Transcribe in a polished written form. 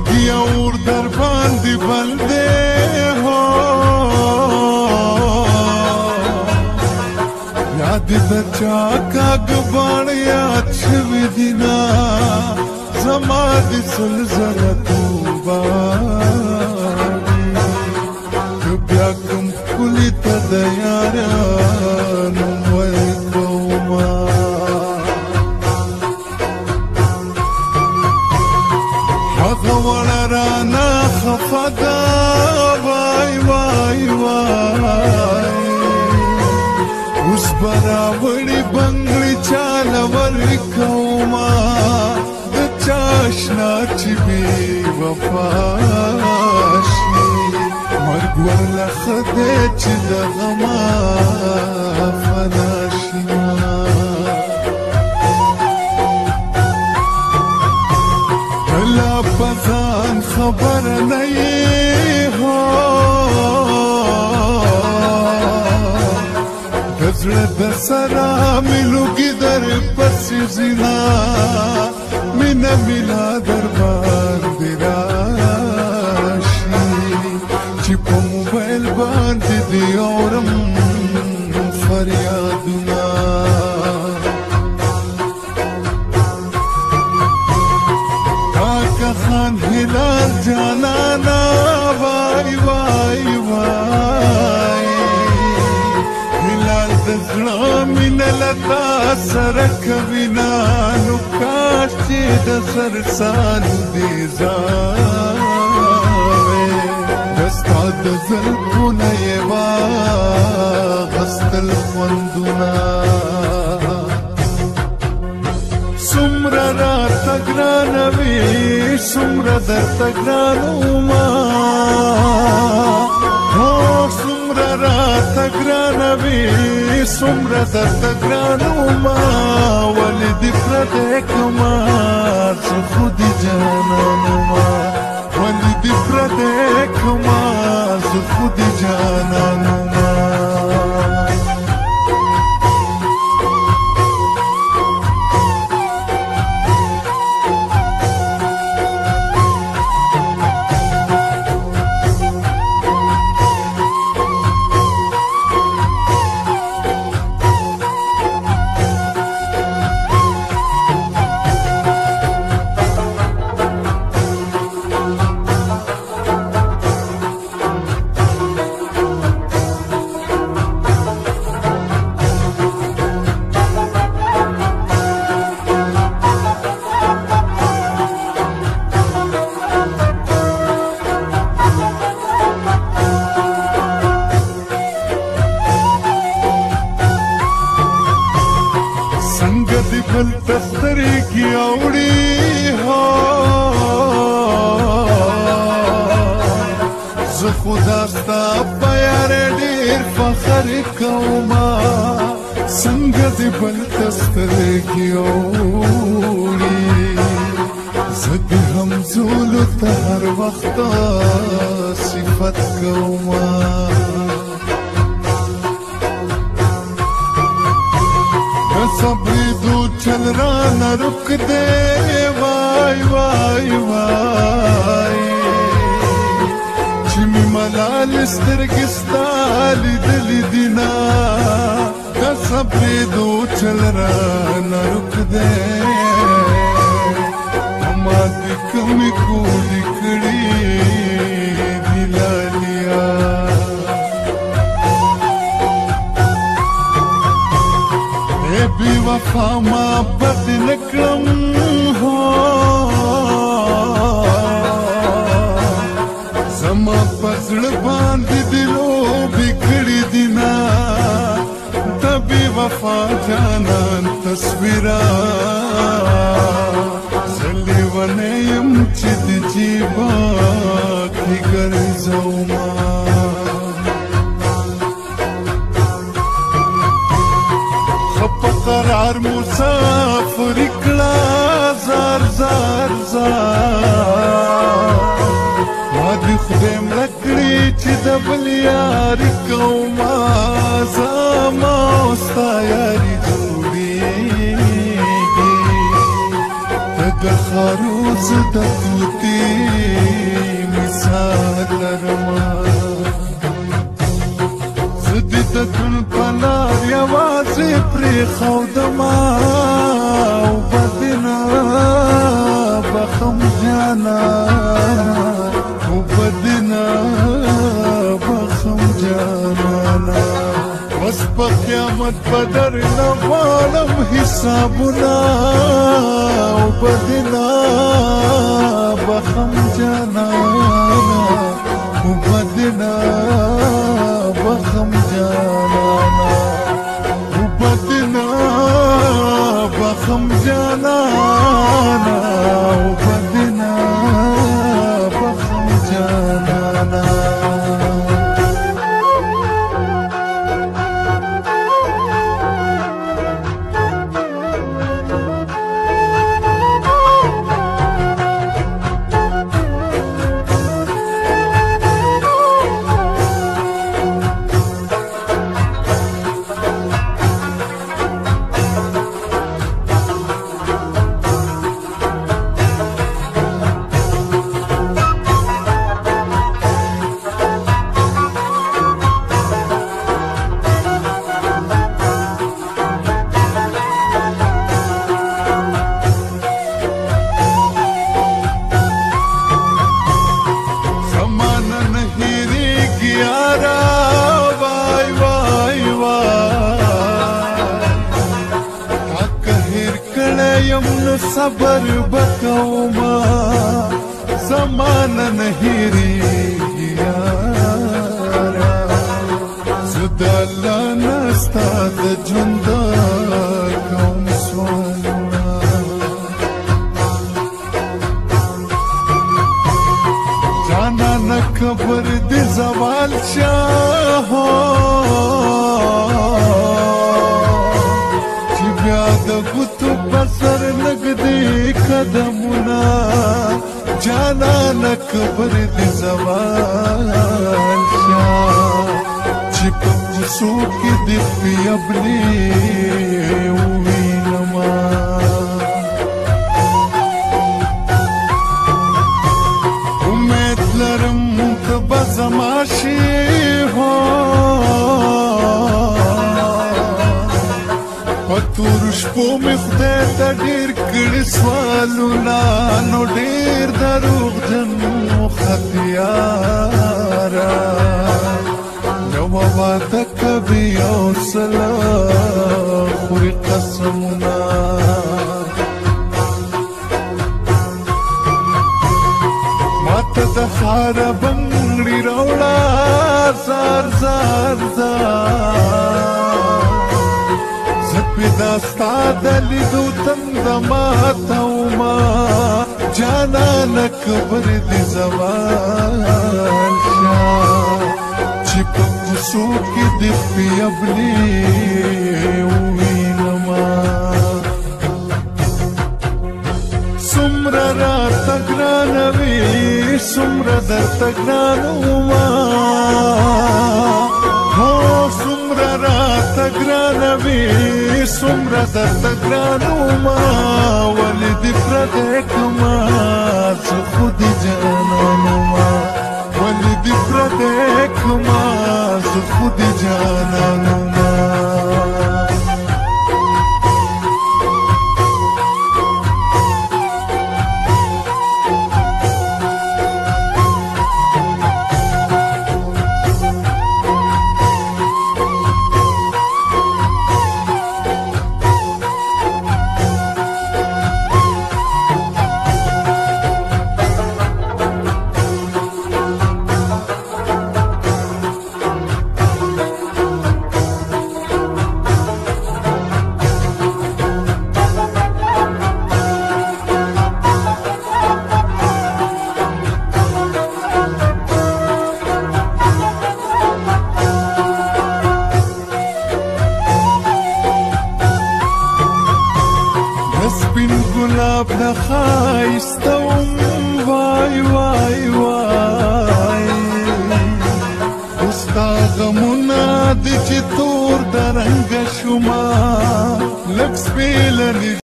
لګي اور در باندې بلدې هو یاد د چا کاږ باڼ یاد شوي دینا زما د زلزله توبه که بیا کوم ښکلي ته د یارانو ورکومه هغه وړه رانه خفه ده وای وای وای اوس به راوړي بنګړي چاله ورکومه د چا اشنا چې بې وفا شي مرګ ورله ښه دی چې د غمه فنا شي لا پزان خبر نه هو گزړه د سره ملوګي در پسې زینا مینا میلا در باندې راشي چې په موبایل باندې دی اورم فریادونه خان هلال جانانا وای وای وای هلال د زړه مینه لتا سره کوینا نو کاش چې د سرسالو دې ځای دستا د زلفونه یې واغستل خوندونه سمره راته ګرانه وي سمره درته ګرانه وما هو سمره راته ګرانه وي سمره درته ګرانه وما ولې دې پردی کړمه زه خو دې جانان وما ولې دې پردی کړمه زه خو دې جانان وما بل تستری کی اوڑی ہو زه خدا ستا په یار ډېر فخر کوما څنګه دې بل تستری کی اوڑی زه دې همزولو ته هر وخت صفت کوما صبریدو چل رانا رک دے وای وای وای چې می ملال سترګې ستا لیدلې دینا دا صبریدو چل رانا رک دے ما دې کمې کولی کړي دی لالیا بی وفا ما بد نکړم هو زما په زړه باندې دلو بکړې دینا د بی وفا جانان تصویرا زلی ونه يم چې د جیبا کې ګرځوما قرار مسافر کړه زار زار زار ما دې خدای مړه کړې چې د بل یار کومه زما ستا یاري جوړېږي د خروس د توتي پری خودما او بدنا بخم جانا او بدنا بخم جانا بس په قیامت بدر نوالم حسابنا او بدنا بخم جانا او بدنا بخم جانا او بدنا بخم جانا او بدنا بخم جانا صبر بکوما زمانه نهیری یارا زدالا نستا د ژوند کوم سوالونه جانا نه خبر د زوال شاه چې بیا د ګوتو بسر نگدی قدمونا جانا نکبر دی زوال شا چی پکسو کی دی پیابلی وینما امید لرم تبا زماشی ہو پتور شپو می خدای ته ډیر کړي سوالونه نو ډیر دروغ جن ختیارا نو واده کوي او سلا خوري قسمونه ماته د خار بنگړي راوړه زار زار زار پیدا ستا دلیدو تند ماتوما جانا نکبر دی زوال شا چی پکسو کی دی پیابلی وینما سمرا را تگرانوی سمرا در تگرانوما سمرا را تگرانوی سمرا در تگرانوما ولی دی پردکما زو خود جانانوما ولی دی پردکما زو خود جانانوما گلاب نخایستم وای وای وای استا غمونه د چې تور درنګ شوما لکس پیلنی